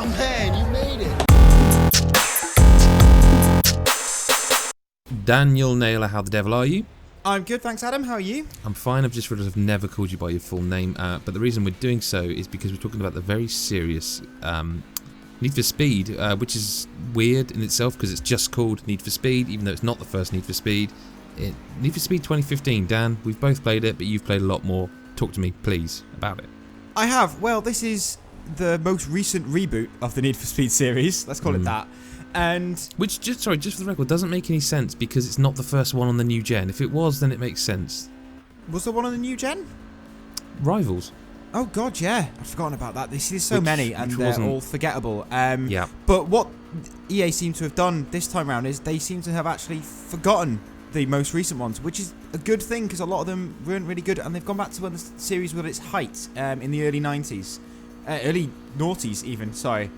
Oh man, you made it. Daniel Naylor, how the devil are you? I'm good, thanks, Adam. How are you? I'm fine. I've just realised I've never called you by your full name, but the reason we're doing so is because we're talking about the very serious Need for Speed, which is weird in itself because it's just called Need for Speed, even though it's not the first Need for Speed. Need for Speed 2015, Dan, we've both played it, but you've played a lot more. Talk to me, please, about it. I have. Well, this is the most recent reboot of the Need for Speed series. Let's call it that. And which, just for the record, doesn't make any sense because it's not the first one on the new gen. If it was, then it makes sense. Was there one on the new gen? Rivals. Oh god, yeah. I've forgotten about that. There's so many, and they're all forgettable. Yeah. But what EA seem to have done this time around is they seem to have actually forgotten the most recent ones, which is a good thing because a lot of them weren't really good, and they've gone back to when the series was at its height in the early 90s. Early noughties even, sorry.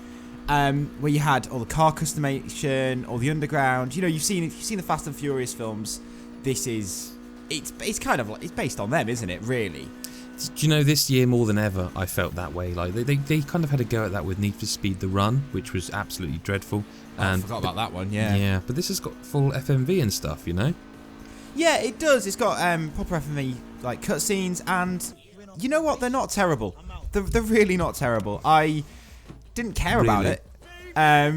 Where you had all the car customization, all the underground. You know, you've seen the Fast and Furious films. This is it's kind of like, it's based on them, isn't it? Really. Do you know, this year more than ever, I felt that way. Like they kind of had a go at that with Need for Speed: The Run, which was absolutely dreadful. I forgot about that one. Yeah. Yeah, but this has got full FMV and stuff, you know. Yeah, it does. It's got proper FMV like cutscenes, and you know what? They're not terrible. They're really not terrible. I didn't care about it. I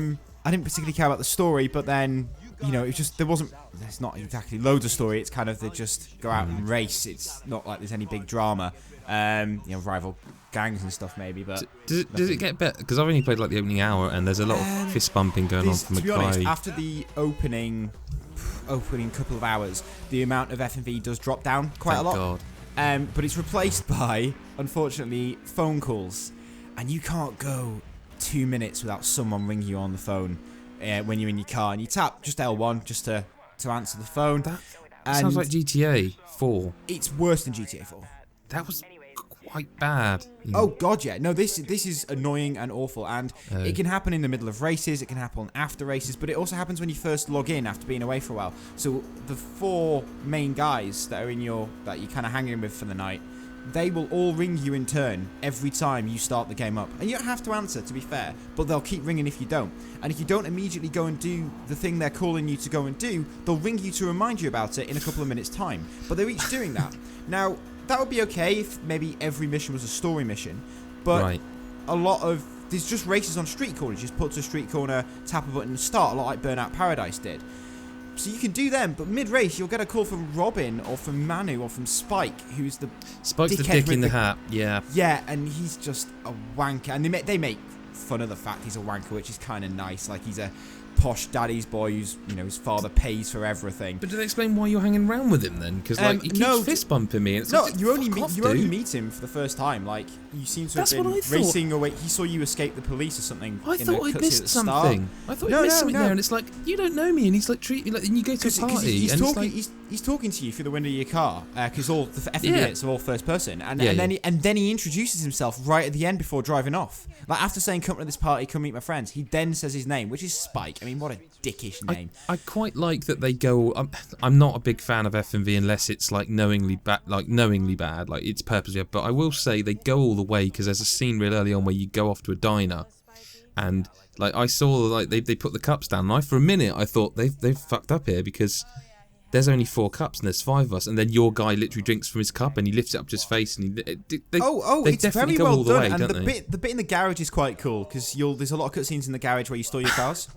didn't particularly care about the story, but then, you know, there's not exactly loads of story. It's kind of they just go out and race. It's not like there's any big drama. You know, rival gangs and stuff maybe, but does it get better? Because I've only played like the opening hour, and there's a lot of fist bumping going on from a guy. To be honest, after the opening couple of hours, the amount of FMV does drop down quite a lot. God. But it's replaced by, unfortunately, phone calls, and you can't go 2 minutes without someone ringing you on the phone when you're in your car, and you tap just L1 just to answer the phone. That sounds like GTA 4. It's worse than GTA 4. That was quite bad. Oh god, yeah. No, this is annoying and awful, and it can happen in the middle of races, it can happen after races, but it also happens when you first log in after being away for a while. So the 4 main guys that are that you're kind of hanging with for the night, they will all ring you in turn every time you start the game up. And you don't have to answer, to be fair, but they'll keep ringing if you don't. And if you don't immediately go and do the thing they're calling you to go and do, they'll ring you to remind you about it in a couple of minutes' time. But they're each doing that. Now, that would be okay if maybe every mission was a story mission, but there's just races on street corners. You just put to a street corner, tap a button, and start, a lot like Burnout Paradise did. So you can do them, but mid-race you'll get a call from Robin or from Manu or from Spike, who's the Spike's the dick in the hat. Yeah. Yeah, and he's just a wanker, and they make fun of the fact he's a wanker, which is kind of nice. Like, he's a posh daddy's boy who's, you know, his father pays for everything. But do they explain why you're hanging around with him then? Because like he keeps fist bumping me. And it's like, you only meet him for the first time. Like, you seem to have been racing away. He saw you escape the police or something. I thought I missed something. I thought I missed something there, and it's like, you don't know me, and he's like treating me like. And you go to a party, he's talking to you through the window of your car because all the FMV minutes are all first person, and then he introduces himself right at the end before driving off. Like, after saying, "Come to this party, come meet my friends," he then says his name, which is Spike. I mean, what a dickish name. I quite like that they go. I'm not a big fan of FMV unless it's like knowingly bad. Like it's purposely. But I will say they go all the way because there's a scene real early on where you go off to a diner, and like I saw like they put the cups down. And for a minute I thought they've fucked up here because there's only 4 cups and there's 5 of us, and then your guy literally drinks from his cup and he lifts it up to his face and they it's definitely very go well all the done. way, And don't they? the bit in the garage is quite cool because there's a lot of cutscenes in the garage where you store your cars.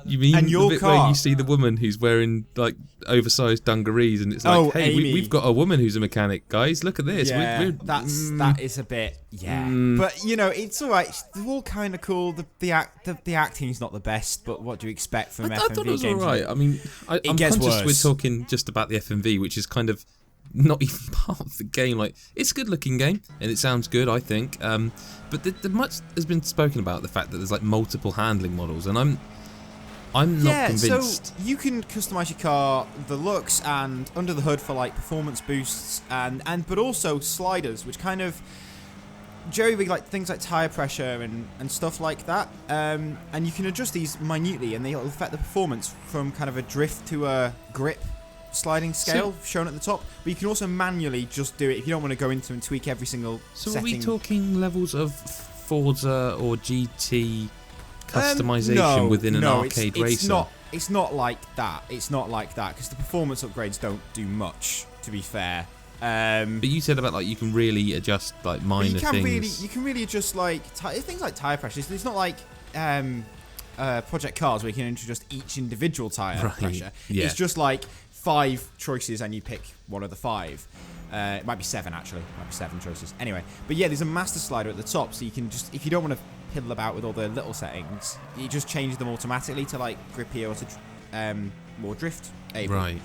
You mean and the bit where you see the woman who's wearing like oversized dungarees and it's like, hey, we've got a woman who's a mechanic, guys. Look at this. Yeah, that is a bit, But you know, it's all right. They're all kind of cool. The acting's not the best, but what do you expect from FMV games? I thought it was all right. I mean, I'm conscious worse. We're talking just about the FMV, which is kind of not even part of the game. Like, it's a good-looking game and it sounds good, I think. But the much has been spoken about the fact that there's like multiple handling models, and I'm not convinced. So you can customize your car, the looks, and under the hood for like performance boosts, but also sliders, which kind of jerry-rig like things like tire pressure and stuff like that. And you can adjust these minutely, and they'll affect the performance from kind of a drift to a grip sliding scale shown at the top. But you can also manually just do it if you don't want to go into and tweak every single setting. So are we talking levels of Forza or GT customization within an arcade racer. It's not like that. It's not like that because the performance upgrades don't do much. To be fair. But you said about you can really adjust minor things. You can really adjust things like tire pressure. It's not like Project Cars where you can adjust each individual tire pressure. Yeah. It's just 5 choices and you pick one of the 5. It might be 7 actually. It might be 7 choices. Anyway, but yeah, there's a master slider at the top, so you can just, if you don't want to piddle about with all the little settings, you just change them automatically to grippier or to more drift able. Right.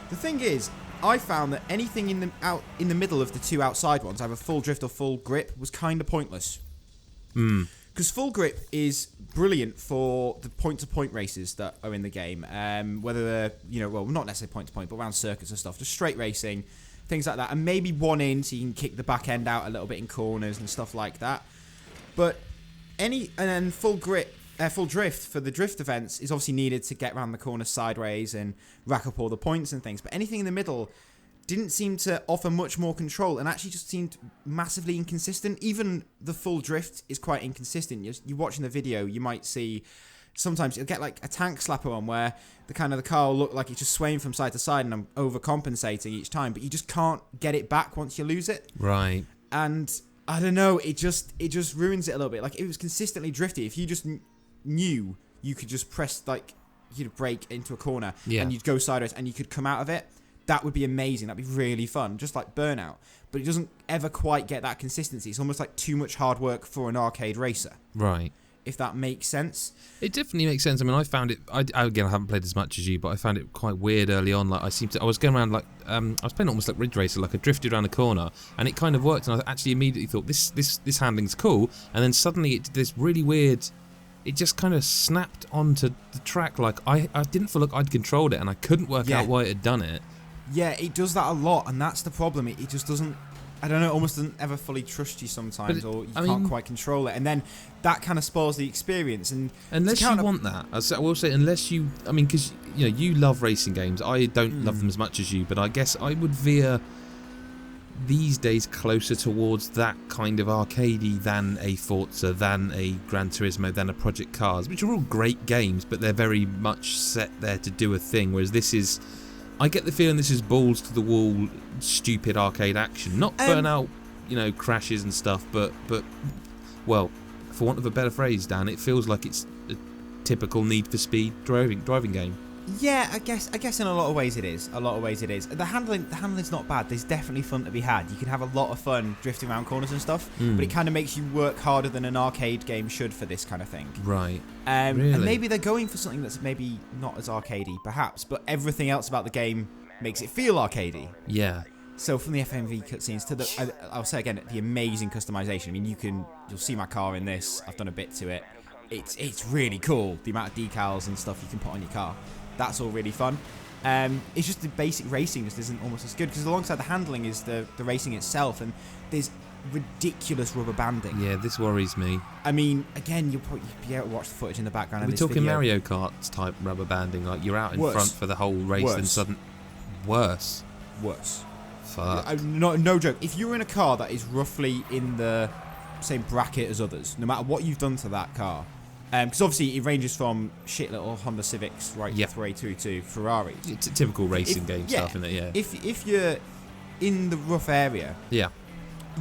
The thing is, I found that anything in the middle of the 2 outside ones, either full drift or full grip, was kind of pointless. Because full grip is brilliant for the point-to-point races that are in the game. Whether they're, not necessarily point-to-point, but around circuits and stuff. Just straight racing, things like that. And maybe one in, so you can kick the back end out a little bit in corners and stuff like that. But and then full drift for the drift events is obviously needed to get around the corner sideways and rack up all the points and things. But anything in the middle didn't seem to offer much more control and actually just seemed massively inconsistent. Even the full drift is quite inconsistent. You're watching the video, you might see sometimes you'll get a tank slapper on where the car will look like it's just swaying from side to side and I'm overcompensating each time, but you just can't get it back once you lose it. Right. And I don't know, it just ruins it a little bit. It was consistently drifty. If you just knew you could just press you'd brake into a corner and you'd go sideways and you could come out of it, that would be amazing. That'd be really fun, just like Burnout. But it doesn't ever quite get that consistency. It's almost like too much hard work for an arcade racer. Right. If that makes sense. It definitely makes sense. I mean, I found it. I haven't played as much as you, but I found it quite weird early on. I was going around I was playing almost like Ridge Racer. I drifted around a corner, and it kind of worked. And I actually immediately thought this handling's cool. And then suddenly it did this really weird. It just kind of snapped onto the track. I didn't feel like I'd controlled it, and I couldn't work out why it had done it. Yeah, it does that a lot, and that's the problem. It just doesn't, I don't know, almost doesn't ever fully trust you sometimes, or you can't quite control it, and then that kind of spoils the experience. And unless you want that, I will say, because you love racing games. I don't love them as much as you, but I guess I would veer these days closer towards that kind of arcadey than a Forza, than a Gran Turismo, than a Project Cars, which are all great games, but they're very much set there to do a thing, whereas this is, I get the feeling this is balls to the wall, stupid arcade action. Not Burnout, crashes and stuff, but well, for want of a better phrase, Dan, it feels like it's a typical Need for Speed driving game. Yeah, I guess in a lot of ways it is. The handling's not bad. There's definitely fun to be had. You can have a lot of fun drifting around corners and stuff, but it kind of makes you work harder than an arcade game should for this kind of thing. Right. Really? And maybe they're going for something that's maybe not as arcadey, perhaps, but everything else about the game makes it feel arcadey. Yeah. So from the FMV cutscenes to I'll say again, the amazing customization. I mean, you'll see my car in this. I've done a bit to it. It's really cool. The amount of decals and stuff you can put on your car. That's all really fun. It's just the basic racing just isn't almost as good, because alongside the handling is the racing itself, and there's ridiculous rubber banding. Yeah, this worries me. I mean, again, you'll probably be able to watch the footage in the background. We're talking video. Mario Kart type rubber banding, you're out in front for the whole race, and sudden worse. Fuck. No joke. If you're in a car that is roughly in the same bracket as others, no matter what you've done to that car. Because obviously it ranges from shit little Honda Civics right through to Ferraris. It's a typical racing game stuff, isn't it? Yeah. If you're in the rough area,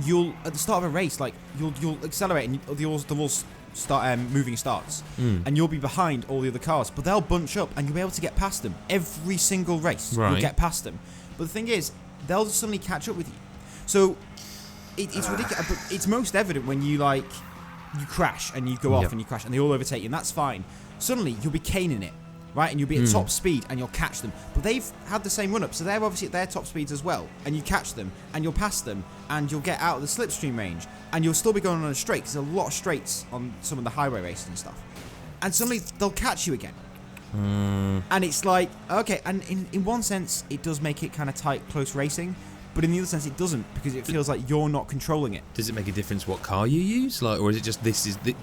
you'll at the start of a race, you'll accelerate and the walls start moving starts, and you'll be behind all the other cars, but they'll bunch up and you'll be able to get past them every single race. Right. You'll get past them, but the thing is, they'll just suddenly catch up with you. So it's ridiculous. But it's most evident when you crash and you go off and you crash and they all overtake you, and that's fine. Suddenly you'll be caning it, right? And you'll be at top speed and you'll catch them. But they've had the same run up, so they're obviously at their top speeds as well. And you catch them and you'll pass them and you'll get out of the slipstream range and you'll still be going on a straight, because there's a lot of straights on some of the highway races and stuff. And suddenly they'll catch you again. And it's okay, and in one sense it does make it kind of tight, close racing. But in the other sense, it doesn't, because it feels like you're not controlling it. Does it make a difference what car you use, or is it just this game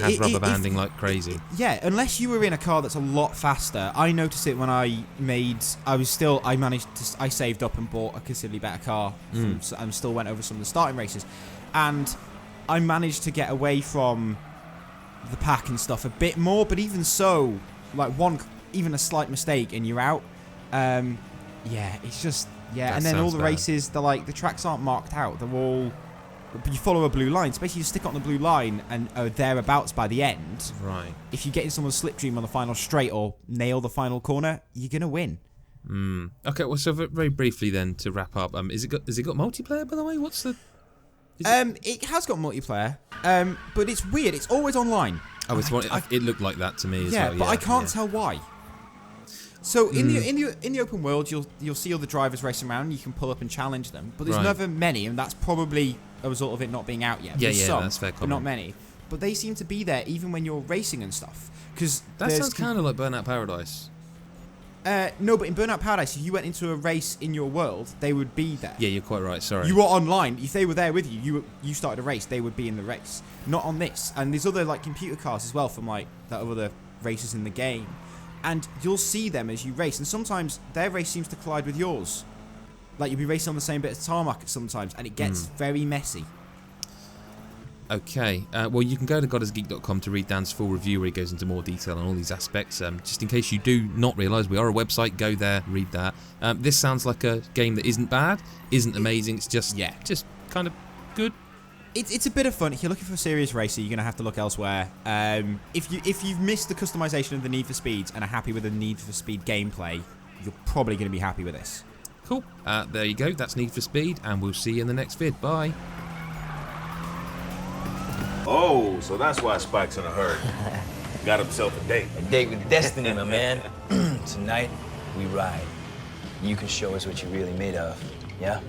has rubber banding like crazy? Yeah, unless you were in a car that's a lot faster. I noticed it when I saved up and bought a considerably better car, and still went over some of the starting races, and I managed to get away from the pack and stuff a bit more, but even so, like even a slight mistake and you're out. Yeah, it's just That and then all sounds the bad. races, they're like the tracks aren't marked out. They're all you follow a blue line. So basically, you stick it on the blue line and are thereabouts by the end. Right. If you get in someone's slipstream on the final straight or nail the final corner, you're gonna win. Okay. Well, so very briefly then to wrap up, has it got multiplayer, by the way? What's the? It has got multiplayer, but it's weird. It's always online. Oh, it looked like that to me as well. But I can't tell why. So in the open world, you'll see other drivers racing around. You can pull up and challenge them, but there's never many, and that's probably a result of it not being out yet. Yeah, There's some, that's fair but comment. not many. But they seem to be there even when you're racing and stuff. Because That sounds kind of like Burnout Paradise. no, but in Burnout Paradise, if you went into a race in your world, they would be there. Yeah, you're quite right. Sorry. You were online. If they were there with you, you started a race, they would be in the race. Not on this. And there's other like computer cars as well from like that other races in the game. And you'll see them as you race, and sometimes their race seems to collide with yours. Like you'll be racing on the same bit of tarmac sometimes, and it gets very messy. Okay, well, you can go to godisgeek.com to read Dan's full review where he goes into more detail on all these aspects. Just in case you do not realise, we are a website, go there, read that. This sounds like a game that isn't bad, isn't amazing, it's just kind of good. It's a bit of fun. If you're looking for a serious racer, you're going to have to look elsewhere. If you've missed the customization of the Need for Speeds and are happy with the Need for Speed gameplay, you're probably going to be happy with this. Cool, there you go, that's Need for Speed, and we'll see you in the next vid, bye. Oh, so that's why Spike's in a hurry. Got himself a date. A date with destiny, my man. Tonight, we ride. You can show us what you're really made of, yeah?